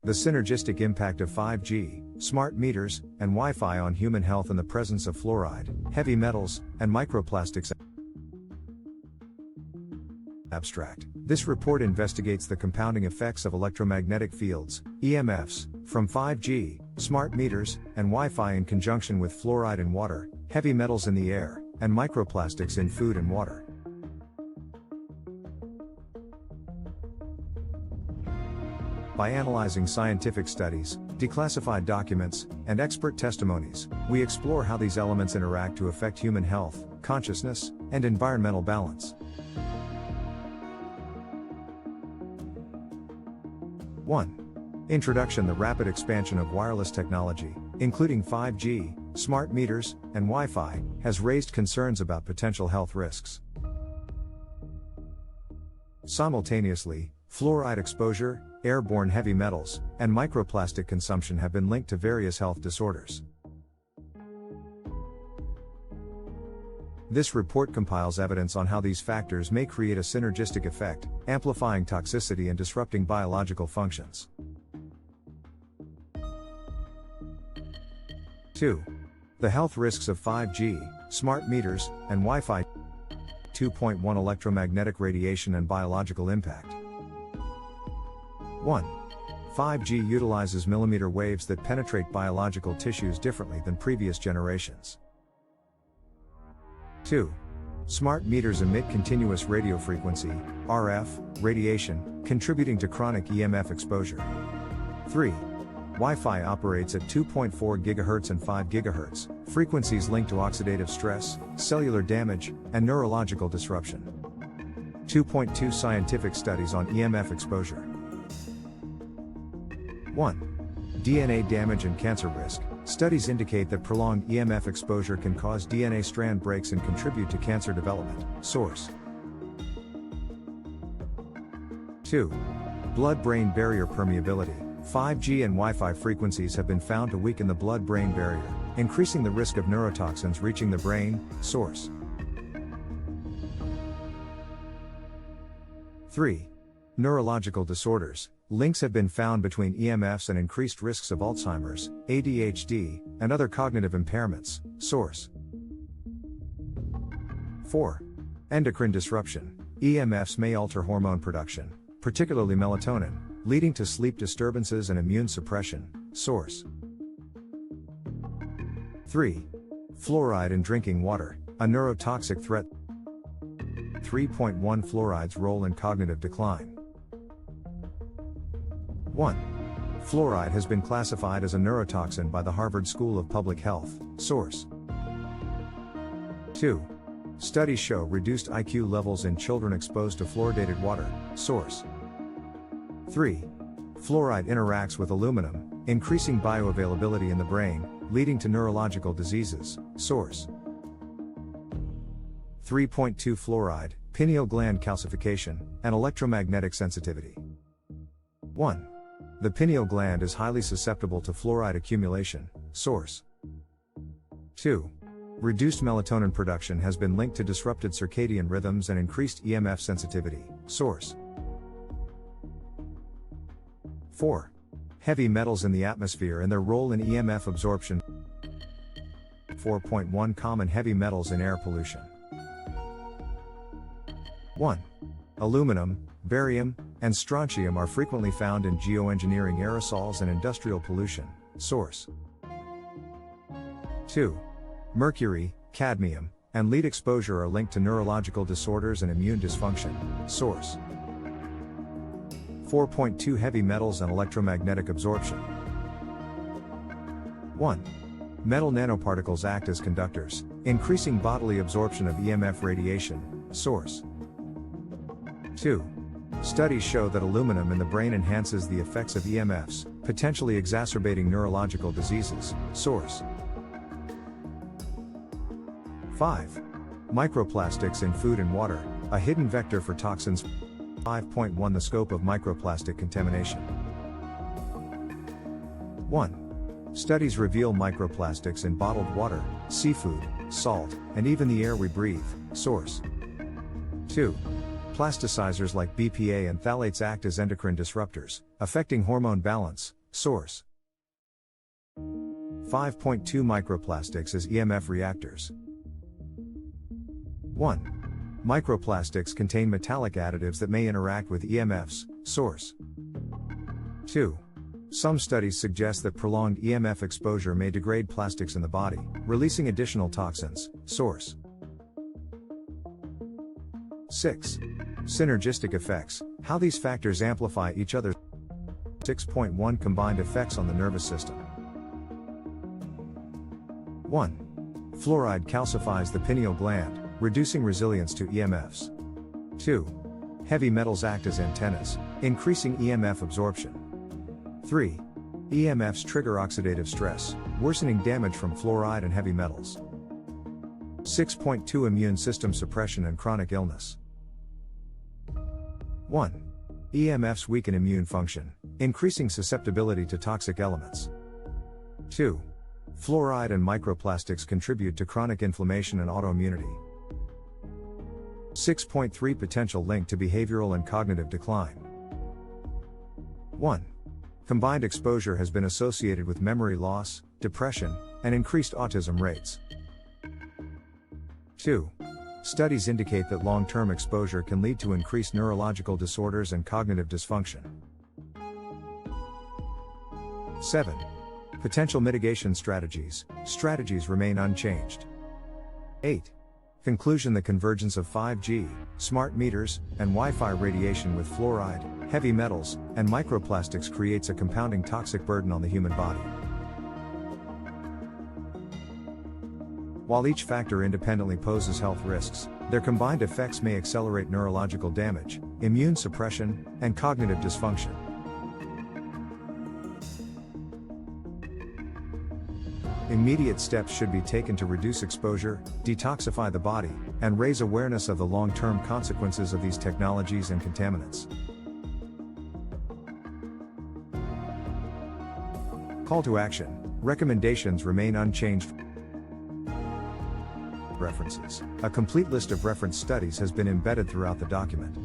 The synergistic impact of 5G, smart meters, and Wi-Fi on human health in the presence of fluoride, heavy metals, and microplastics. Abstract. This report investigates the compounding effects of electromagnetic fields, EMFs, from 5G, smart meters, and Wi-Fi in conjunction with fluoride in water, heavy metals in the air, and microplastics in food and water. By analyzing scientific studies, declassified documents, and expert testimonies, we explore how these elements interact to affect human health, consciousness, and environmental balance. 1. Introduction. The rapid expansion of wireless technology, including 5G, smart meters, and Wi-Fi, has raised concerns about potential health risks. Simultaneously, fluoride exposure, airborne heavy metals, and microplastic consumption have been linked to various health disorders. This report compiles evidence on how these factors may create a synergistic effect, amplifying toxicity and disrupting biological functions. 2. The health risks of 5G, smart meters, and Wi-Fi. 2.1 Electromagnetic radiation and biological impact. 1. 5G utilizes millimeter waves that penetrate biological tissues differently than previous generations. 2. Smart meters emit continuous radiofrequency, RF, radiation, contributing to chronic EMF exposure. 3. Wi-Fi operates at 2.4 GHz and 5 GHz, frequencies linked to oxidative stress, cellular damage, and neurological disruption. 2.2 Scientific studies on EMF exposure. 1. DNA damage and cancer risk. Studies indicate that prolonged EMF exposure can cause DNA strand breaks and contribute to cancer development. Source. 2. Blood-brain barrier permeability. 5G and Wi-Fi frequencies have been found to weaken the blood-brain barrier, increasing the risk of neurotoxins reaching the brain. Source. 3. Neurological disorders. Links have been found between EMFs and increased risks of Alzheimer's, ADHD, and other cognitive impairments. Source. 4. Endocrine disruption. EMFs may alter hormone production, particularly melatonin, leading to sleep disturbances and immune suppression. Source. 3. Fluoride in drinking water, a neurotoxic threat. 3.1 Fluoride's role in cognitive decline. 1. Fluoride has been classified as a neurotoxin by the Harvard School of Public Health. Source. 2. Studies show reduced IQ levels in children exposed to fluoridated water. Source. 3. Fluoride interacts with aluminum, increasing bioavailability in the brain, leading to neurological diseases. Source. 3.2 Fluoride, pineal gland calcification, and electromagnetic sensitivity. 1. The pineal gland is highly susceptible to fluoride accumulation. Source. 2. Reduced melatonin production has been linked to disrupted circadian rhythms and increased EMF sensitivity. Source. 4. Heavy metals in the atmosphere and their role in EMF absorption. 4.1 Common heavy metals in air pollution. 1. Aluminum, barium, and strontium are frequently found in geoengineering aerosols and industrial pollution. Source. 2. Mercury, cadmium, and lead exposure are linked to neurological disorders and immune dysfunction. Source. 4.2 Heavy metals and electromagnetic absorption. 1. Metal nanoparticles act as conductors, increasing bodily absorption of EMF radiation. Source. 2. Studies show that aluminum in the brain enhances the effects of EMFs, potentially exacerbating neurological diseases. Source. 5. Microplastics in food and water, a hidden vector for toxins. 5.1 The scope of microplastic contamination. 1. Studies reveal microplastics in bottled water, seafood, salt, and even the air we breathe. Source. 2. Plasticizers like BPA and phthalates act as endocrine disruptors, affecting hormone balance. Source 5.2 Microplastics as EMF reactors. 1. Microplastics contain metallic additives that may interact with EMFs. Source 2. Some studies suggest that prolonged EMF exposure may degrade plastics in the body, releasing additional toxins. Source 6. Synergistic effects, how these factors amplify each other. 6.1 Combined effects on the nervous system. 1. Fluoride calcifies the pineal gland, reducing resilience to EMFs. 2. Heavy metals act as antennas, increasing EMF absorption. 3. EMFs trigger oxidative stress, worsening damage from fluoride and heavy metals. 6.2 Immune system suppression and chronic illness. 1. EMFs weaken immune function, increasing susceptibility to toxic elements. 2. Fluoride and microplastics contribute to chronic inflammation and autoimmunity. 6.3 Potential link to behavioral and cognitive decline. 1. Combined exposure has been associated with memory loss, depression, and increased autism rates. 2. Studies indicate that long-term exposure can lead to increased neurological disorders and cognitive dysfunction. 7. Potential mitigation strategies. Strategies remain unchanged. 8. Conclusion: the convergence of 5G, smart meters, and Wi-Fi radiation with fluoride, heavy metals, and microplastics creates a compounding toxic burden on the human body. While each factor independently poses health risks, their combined effects may accelerate neurological damage, immune suppression, and cognitive dysfunction. Immediate steps should be taken to reduce exposure, detoxify the body, and raise awareness of the long-term consequences of these technologies and contaminants. Call to action. Recommendations remain unchanged. References. A complete list of reference studies has been embedded throughout the document.